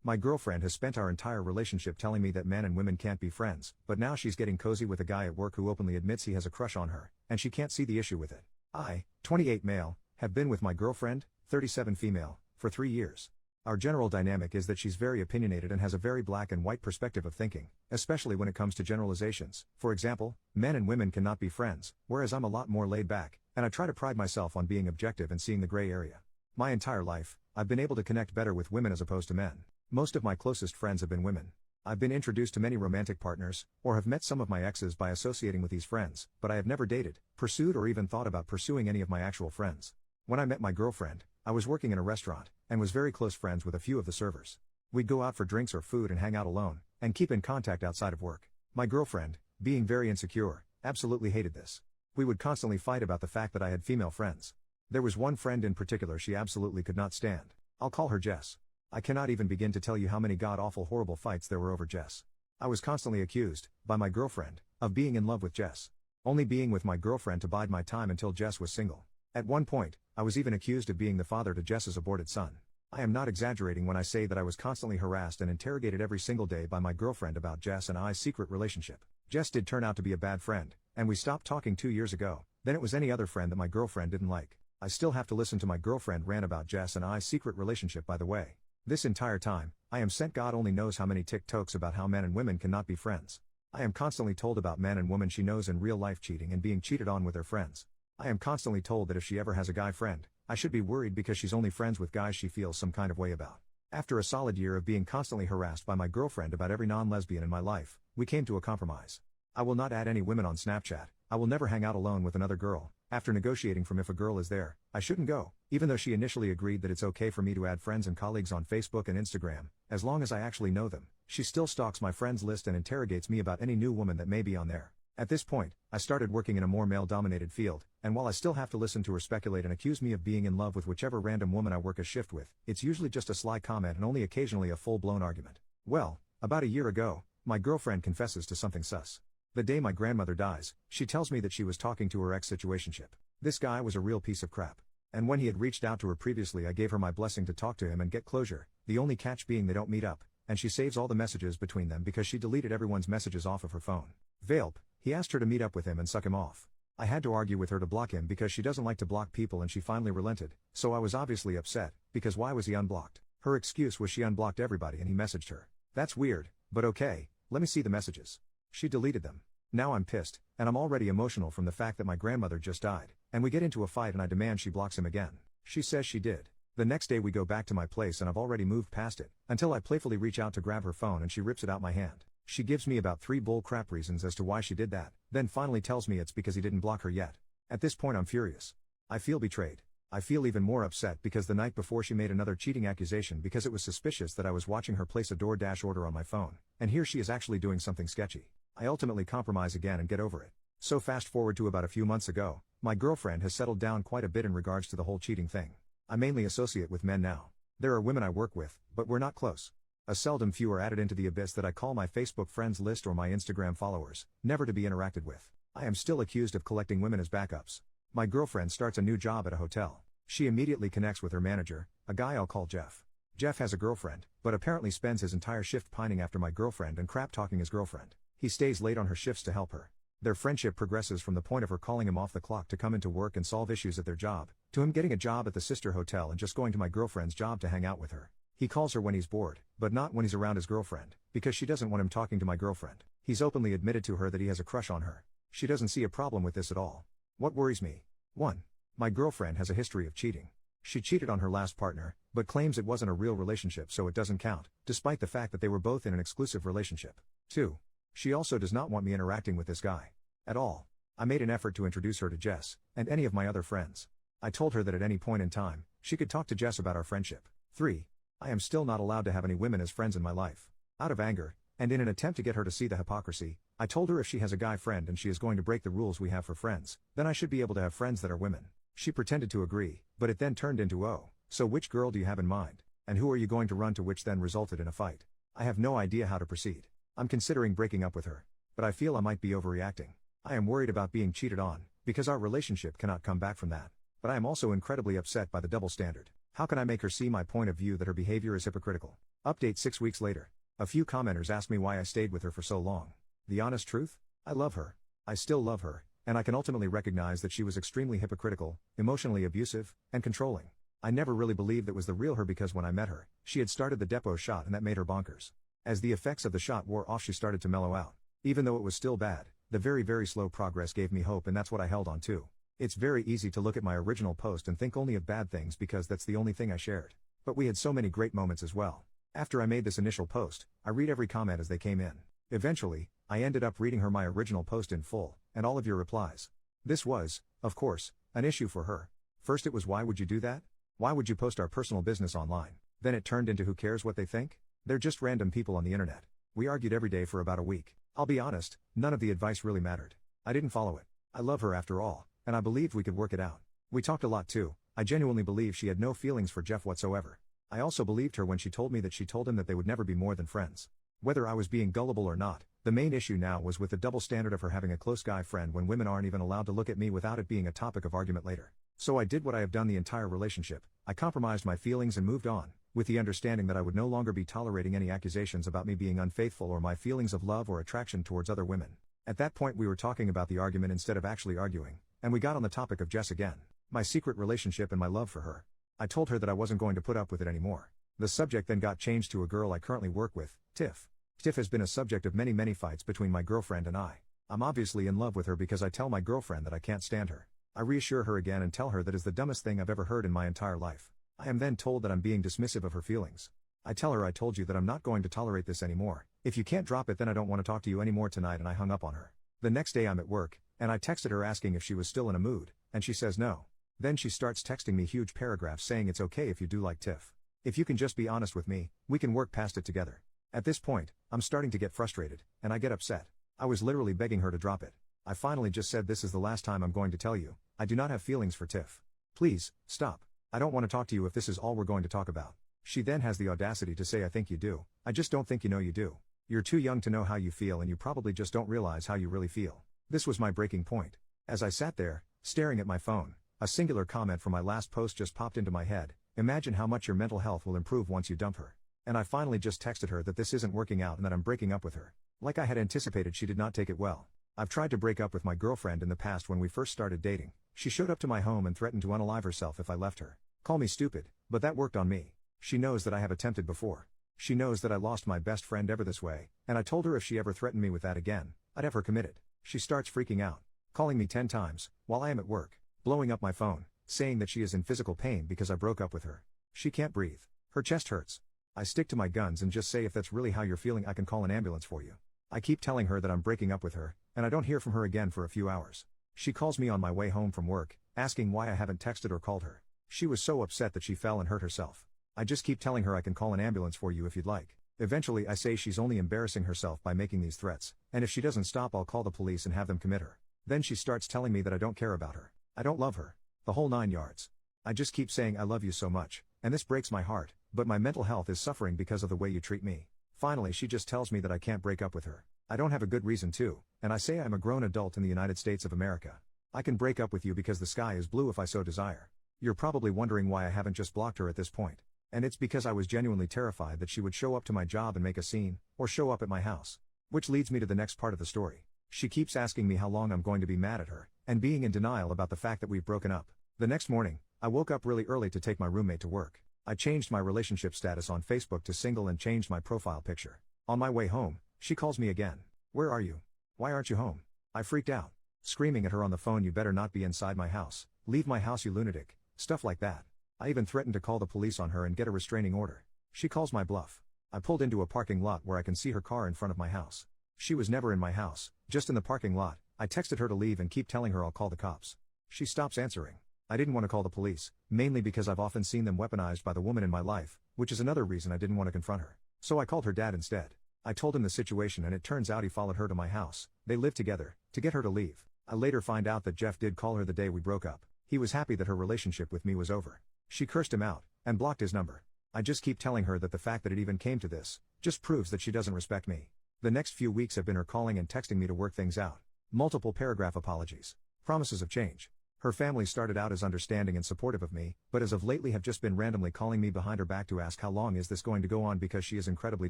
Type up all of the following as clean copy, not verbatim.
My girlfriend has spent our entire relationship telling me that men and women can't be friends, but now she's getting cozy with a guy at work who openly admits he has a crush on her, and she can't see the issue with it. I, 28 male, have been with my girlfriend, 37 female, for 3 years. Our general dynamic is that she's very opinionated and has a very black and white perspective of thinking, especially when it comes to generalizations. For example, men and women cannot be friends, whereas I'm a lot more laid back, and I try to pride myself on being objective and seeing the gray area. My entire life, I've been able to connect better with women as opposed to men. Most of my closest friends have been women. I've been introduced to many romantic partners, or have met some of my exes by associating with these friends, but I have never dated, pursued or even thought about pursuing any of my actual friends. When I met my girlfriend, I was working in a restaurant, and was very close friends with a few of the servers. We'd go out for drinks or food and hang out alone, and keep in contact outside of work. My girlfriend, being very insecure, absolutely hated this. We would constantly fight about the fact that I had female friends. There was one friend in particular she absolutely could not stand. I'll call her Jess. I cannot even begin to tell you how many god-awful horrible fights there were over Jess. I was constantly accused, by my girlfriend, of being in love with Jess. Only being with my girlfriend to bide my time until Jess was single. At one point, I was even accused of being the father to Jess's aborted son. I am not exaggerating when I say that I was constantly harassed and interrogated every single day by my girlfriend about Jess and I's secret relationship. Jess did turn out to be a bad friend, and we stopped talking 2 years ago. Then it was any other friend that my girlfriend didn't like. I still have to listen to my girlfriend rant about Jess and I's secret relationship, by the way. This entire time, I am sent God only knows how many TikToks about how men and women cannot be friends. I am constantly told about men and women she knows in real life cheating and being cheated on with their friends. I am constantly told that if she ever has a guy friend, I should be worried because she's only friends with guys she feels some kind of way about. After a solid year of being constantly harassed by my girlfriend about every non-lesbian in my life, we came to a compromise. I will not add any women on Snapchat. I will never hang out alone with another girl. After negotiating from if a girl is there, I shouldn't go, even though she initially agreed that it's okay for me to add friends and colleagues on Facebook and Instagram, as long as I actually know them. She still stalks my friends list and interrogates me about any new woman that may be on there. At this point, I started working in a more male-dominated field, and while I still have to listen to her speculate and accuse me of being in love with whichever random woman I work a shift with, it's usually just a sly comment and only occasionally a full-blown argument. Well, about a year ago, my girlfriend confesses to something sus. The day my grandmother dies, she tells me that she was talking to her ex-situationship. This guy was a real piece of crap. And when he had reached out to her previously, I gave her my blessing to talk to him and get closure, the only catch being they don't meet up, and she saves all the messages between them because she deleted everyone's messages off of her phone. Velp, he asked her to meet up with him and suck him off. I had to argue with her to block him because she doesn't like to block people, and she finally relented, so I was obviously upset, because why was he unblocked? Her excuse was she unblocked everybody and he messaged her. That's weird, but okay, let me see the messages. She deleted them. Now I'm pissed, and I'm already emotional from the fact that my grandmother just died, and we get into a fight and I demand she blocks him again. She says she did. The next day we go back to my place and I've already moved past it, until I playfully reach out to grab her phone and she rips it out my hand. She gives me about 3 bull crap reasons as to why she did that, then finally tells me it's because he didn't block her yet. At this point I'm furious. I feel betrayed. I feel even more upset because the night before she made another cheating accusation because it was suspicious that I was watching her place a DoorDash order on my phone, and here she is actually doing something sketchy. I ultimately compromise again and get over it. So fast forward to about a few months ago, my girlfriend has settled down quite a bit in regards to the whole cheating thing. I mainly associate with men now. There are women I work with, but we're not close. A seldom few are added into the abyss that I call my Facebook friends list or my Instagram followers, never to be interacted with. I am still accused of collecting women as backups. My girlfriend starts a new job at a hotel. She immediately connects with her manager, a guy I'll call Jeff. Jeff has a girlfriend, but apparently spends his entire shift pining after my girlfriend and crap talking his girlfriend. He stays late on her shifts to help her. Their friendship progresses from the point of her calling him off the clock to come into work and solve issues at their job, to him getting a job at the sister hotel and just going to my girlfriend's job to hang out with her. He calls her when he's bored, but not when he's around his girlfriend, because she doesn't want him talking to my girlfriend. He's openly admitted to her that he has a crush on her. She doesn't see a problem with this at all. What worries me? 1. My girlfriend has a history of cheating. She cheated on her last partner, but claims it wasn't a real relationship so it doesn't count, despite the fact that they were both in an exclusive relationship. 2. She also does not want me interacting with this guy. At all. I made an effort to introduce her to Jess, and any of my other friends. I told her that at any point in time, she could talk to Jess about our friendship. 3. I am still not allowed to have any women as friends in my life. Out of anger, and in an attempt to get her to see the hypocrisy, I told her if she has a guy friend and she is going to break the rules we have for friends, then I should be able to have friends that are women. She pretended to agree, but it then turned into oh, so which girl do you have in mind? And who are you going to run to, which then resulted in a fight. I have no idea how to proceed. I'm considering breaking up with her, but I feel I might be overreacting. I am worried about being cheated on, because our relationship cannot come back from that. But I am also incredibly upset by the double standard. How can I make her see my point of view that her behavior is hypocritical? Update 6 weeks later. A few commenters asked me why I stayed with her for so long. The honest truth? I love her. I still love her, and I can ultimately recognize that she was extremely hypocritical, emotionally abusive, and controlling. I never really believed that was the real her because when I met her, she had started the Depot shot and that made her bonkers. As the effects of the shot wore off, she started to mellow out. Even though it was still bad, the very slow progress gave me hope, and that's what I held on to. It's very easy to look at my original post and think only of bad things because that's the only thing I shared. But we had so many great moments as well. After I made this initial post, I read every comment as they came in. Eventually, I ended up reading her my original post in full, and all of your replies. This was, of course, an issue for her. First it was, why would you do that? Why would you post our personal business online? Then it turned into, who cares what they think? They're just random people on the internet. We argued every day for about a week. I'll be honest, none of the advice really mattered. I didn't follow it. I love her after all, and I believed we could work it out. We talked a lot too. I genuinely believe she had no feelings for Jeff whatsoever. I also believed her when she told me that she told him that they would never be more than friends. Whether I was being gullible or not, the main issue now was with the double standard of her having a close guy friend when women aren't even allowed to look at me without it being a topic of argument later. So I did what I have done the entire relationship. I compromised my feelings and moved on, with the understanding that I would no longer be tolerating any accusations about me being unfaithful or my feelings of love or attraction towards other women. At that point we were talking about the argument instead of actually arguing, and we got on the topic of Jess again, my secret relationship and my love for her. I told her that I wasn't going to put up with it anymore. The subject then got changed to a girl I currently work with, Tiff. Tiff has been a subject of many fights between my girlfriend and I. I'm obviously in love with her because I tell my girlfriend that I can't stand her. I reassure her again and tell her that is the dumbest thing I've ever heard in my entire life. I am then told that I'm being dismissive of her feelings. I tell her I told you that I'm not going to tolerate this anymore. If you can't drop it then I don't want to talk to you anymore tonight, and I hung up on her. The next day I'm at work, and I texted her asking if she was still in a mood, and she says no. Then she starts texting me huge paragraphs saying it's okay if you do like Tiff. If you can just be honest with me, we can work past it together. At this point, I'm starting to get frustrated, and I get upset. I was literally begging her to drop it. I finally just said, this is the last time I'm going to tell you, I do not have feelings for Tiff. Please, stop. I don't want to talk to you if this is all we're going to talk about. She then has the audacity to say, I think you do. I just don't think you know you do. You're too young to know how you feel, and you probably just don't realize how you really feel. This was my breaking point. As I sat there, staring at my phone, a singular comment from my last post just popped into my head. Imagine how much your mental health will improve once you dump her. And I finally just texted her that this isn't working out and that I'm breaking up with her. Like I had anticipated, she did not take it well. I've tried to break up with my girlfriend in the past. When we first started dating, she showed up to my home and threatened to unalive herself if I left her. Call me stupid, but that worked on me. She knows that I have attempted before. She knows that I lost my best friend ever this way, and I told her if she ever threatened me with that again, I'd have her committed. She starts freaking out, calling me 10 times, while I am at work, blowing up my phone, saying that she is in physical pain because I broke up with her. She can't breathe. Her chest hurts. I stick to my guns and just say, if that's really how you're feeling, I can call an ambulance for you. I keep telling her that I'm breaking up with her, and I don't hear from her again for a few hours. She calls me on my way home from work, asking why I haven't texted or called her. She was so upset that she fell and hurt herself. I just keep telling her I can call an ambulance for you if you'd like. Eventually I say she's only embarrassing herself by making these threats, and if she doesn't stop I'll call the police and have them commit her. Then she starts telling me that I don't care about her. I don't love her. The whole 9 yards. I just keep saying I love you so much, and this breaks my heart, but my mental health is suffering because of the way you treat me. Finally she just tells me that I can't break up with her. I don't have a good reason to, and I say I'm a grown adult in the United States of America. I can break up with you because the sky is blue if I so desire. You're probably wondering why I haven't just blocked her at this point. And it's because I was genuinely terrified that she would show up to my job and make a scene, or show up at my house. Which leads me to the next part of the story. She keeps asking me how long I'm going to be mad at her, and being in denial about the fact that we've broken up. The next morning, I woke up really early to take my roommate to work. I changed my relationship status on Facebook to single and changed my profile picture. On my way home, she calls me again. Where are you? Why aren't you home? I freaked out, screaming at her on the phone, you better not be inside my house. Leave my house, you lunatic. Stuff like that. I even threatened to call the police on her and get a restraining order. She calls my bluff. I pulled into a parking lot where I can see her car in front of my house. She was never in my house, just in the parking lot. I texted her to leave and keep telling her I'll call the cops. She stops answering. I didn't want to call the police, mainly because I've often seen them weaponized by the woman in my life, which is another reason I didn't want to confront her. So I called her dad instead. I told him the situation and it turns out he followed her to my house. They lived together, to get her to leave. I later find out that Jeff did call her the day we broke up. He was happy that her relationship with me was over. She cursed him out, and blocked his number. I just keep telling her that the fact that it even came to this, just proves that she doesn't respect me. The next few weeks have been her calling and texting me to work things out. Multiple paragraph apologies. Promises of change. Her family started out as understanding and supportive of me, but as of lately have just been randomly calling me behind her back to ask how long is this going to go on because she is incredibly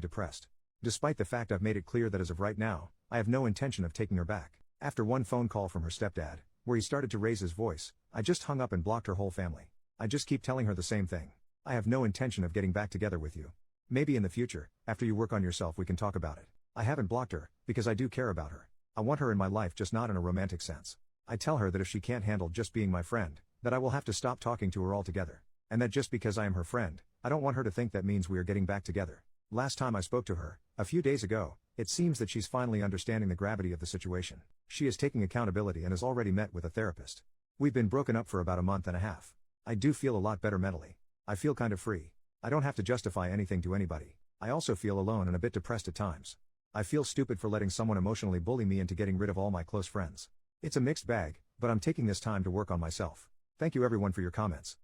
depressed. Despite the fact I've made it clear that as of right now, I have no intention of taking her back. After one phone call from her stepdad, where he started to raise his voice, I just hung up and blocked her whole family. I just keep telling her the same thing. I have no intention of getting back together with you. Maybe in the future, after you work on yourself we can talk about it. I haven't blocked her, because I do care about her. I want her in my life, just not in a romantic sense. I tell her that if she can't handle just being my friend, that I will have to stop talking to her altogether. And that just because I am her friend, I don't want her to think that means we are getting back together. Last time I spoke to her, a few days ago, it seems that she's finally understanding the gravity of the situation. She is taking accountability and has already met with a therapist. We've been broken up for about a month and a half. I do feel a lot better mentally. I feel kind of free. I don't have to justify anything to anybody. I also feel alone and a bit depressed at times. I feel stupid for letting someone emotionally bully me into getting rid of all my close friends. It's a mixed bag, but I'm taking this time to work on myself. Thank you everyone for your comments.